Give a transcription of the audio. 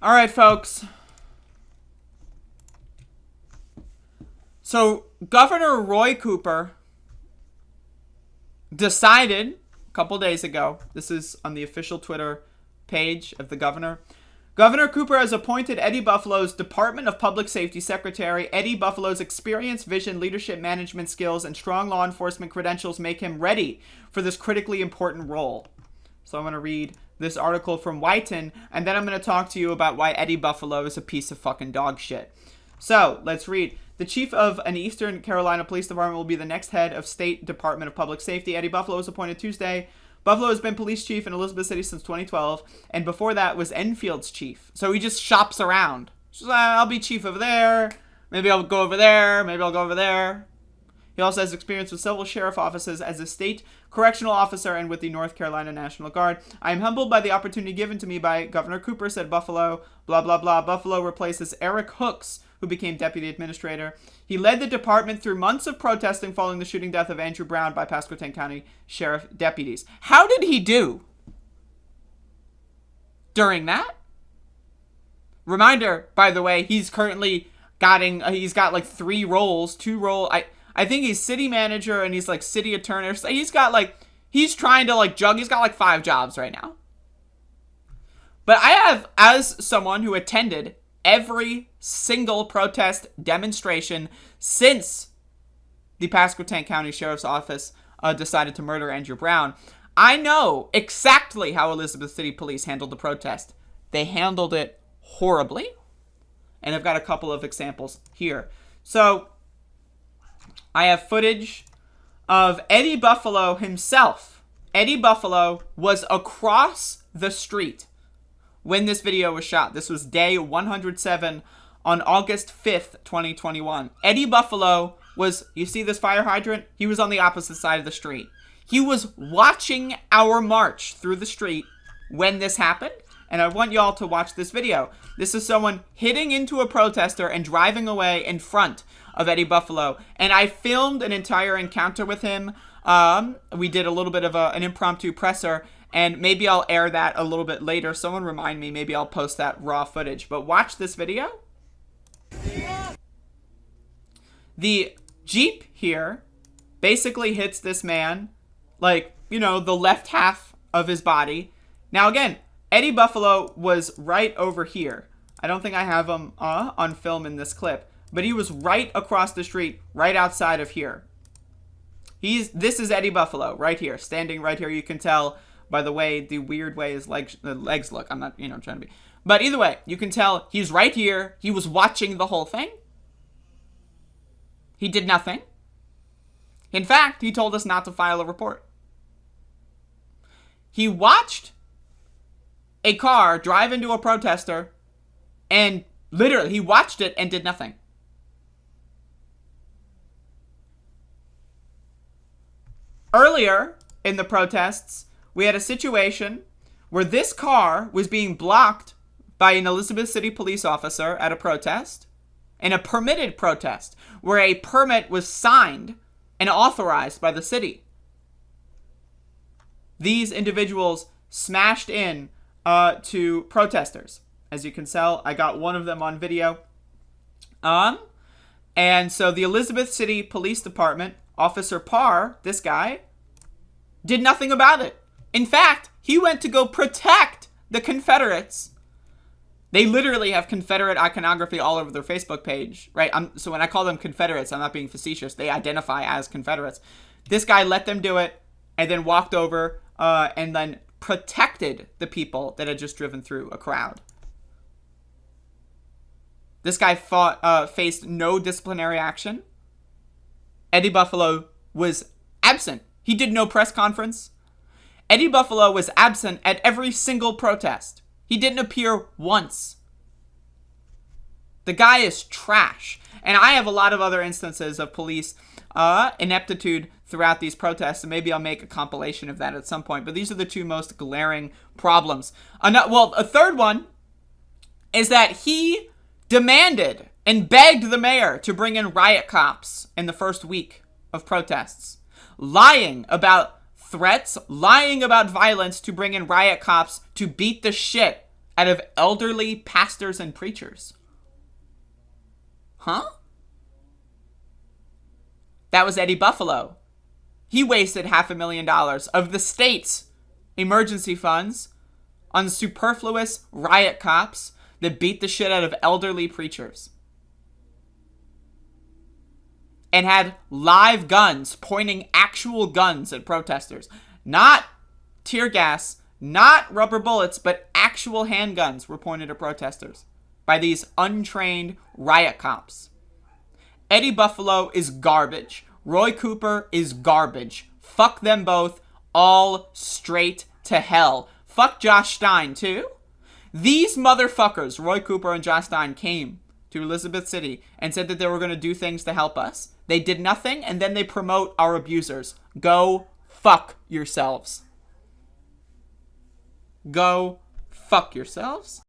All right, folks. So Governor Roy Cooper decided a couple days ago, this is on the official Twitter page of the governor, Governor Cooper has appointed Eddie Buffaloe's Department of Public Safety Secretary. Eddie Buffaloe's experience, vision, leadership, management skills, and strong law enforcement credentials make him ready for this critically important role. So I'm going to read this article from Whiten, and then I'm going to talk to you about why Eddie Buffaloe is a piece of fucking dog shit. So let's read. The chief of an Eastern Carolina police department will be the next head of State Department of Public Safety. Eddie Buffaloe was appointed Tuesday. Buffaloe has been police chief in Elizabeth City since 2012, and before that was Enfield's chief. So he just shops around. So I'll be chief over there. Maybe I'll go over there. Maybe I'll go over there. He also has experience with several sheriff offices as a state correctional officer and with the North Carolina National Guard. I am humbled by the opportunity given to me by Governor Cooper, said Buffaloe. Blah, blah, blah. Buffaloe replaces Eric Hooks, who became deputy administrator. He led the department through months of protesting following the shooting death of Andrew Brown by Pasquotank County Sheriff deputies. How did he do during that? Reminder, by the way, he's currently he's got like 3 roles, 2 roles. I think he's city manager and he's like city attorney. So he's trying to like juggle. He's got like 5 jobs right now. But I have, as someone who attended every single protest demonstration since the Pasquotank County Sheriff's Office decided to murder Andrew Brown, I know exactly how Elizabeth City Police handled the protest. They handled it horribly. And I've got a couple of examples here. So I have footage of Eddie Buffaloe himself. Eddie Buffaloe was across the street when this video was shot. This was day 107 on August 5th, 2021. Eddie Buffaloe was, you see this fire hydrant? He was on the opposite side of the street. He was watching our march through the street when this happened, and I want y'all to watch this video. This is someone hitting into a protester and driving away in front of Eddie Buffaloe, and I filmed an entire encounter with him. We did a little bit of an impromptu presser, and maybe I'll air that a little bit later. Someone remind me, maybe I'll post that raw footage. But watch this video. The Jeep here basically hits this man, like, you know, the left half of his body. Now, again, Eddie Buffaloe was right over here. I don't think I have him on film in this clip, but he was right across the street, right outside of here. This is Eddie Buffaloe right here, standing right here. You can tell by the way, the weird way his legs look. I'm not, trying to be. But either way, you can tell he's right here. He was watching the whole thing. He did nothing. In fact, he told us not to file a report. He watched a car drive into a protester, and literally, he watched it and did nothing. Earlier in the protests, we had a situation where this car was being blocked by an Elizabeth City police officer at a protest, in a permitted protest, where a permit was signed and authorized by the city. These individuals smashed in to protesters. As you can tell, I got one of them on video. And so the Elizabeth City Police Department, Officer Parr, this guy, did nothing about it. In fact, he went to go protect the Confederates. They literally have Confederate iconography all over their Facebook page, right? So when I call them Confederates, I'm not being facetious. They identify as Confederates. This guy let them do it and then walked over and then protected the people that had just driven through a crowd. This guy faced no disciplinary action. Eddie Buffaloe was absent. He did no press conference. Eddie Buffaloe was absent at every single protest. He didn't appear once. The guy is trash. And I have a lot of other instances of police ineptitude throughout these protests, and maybe I'll make a compilation of that at some point. But these are the two most glaring problems. A third one is that he demanded and begged the mayor to bring in riot cops in the first week of protests, lying about threats, lying about violence to bring in riot cops to beat the shit out of elderly pastors and preachers. Huh? That was Eddie Buffaloe. He wasted $500,000 of the state's emergency funds on superfluous riot cops that beat the shit out of elderly preachers. And had live guns pointing actual guns at protesters. Not tear gas, not rubber bullets, but actual handguns were pointed at protesters by these untrained riot cops. Eddie Buffaloe is garbage. Roy Cooper is garbage. Fuck them both all straight to hell. Fuck Josh Stein, too. These motherfuckers, Roy Cooper and Josh Stein, came to Elizabeth City and said that they were going to do things to help us. They did nothing, and then they promote our abusers. Go fuck yourselves. Go fuck yourselves.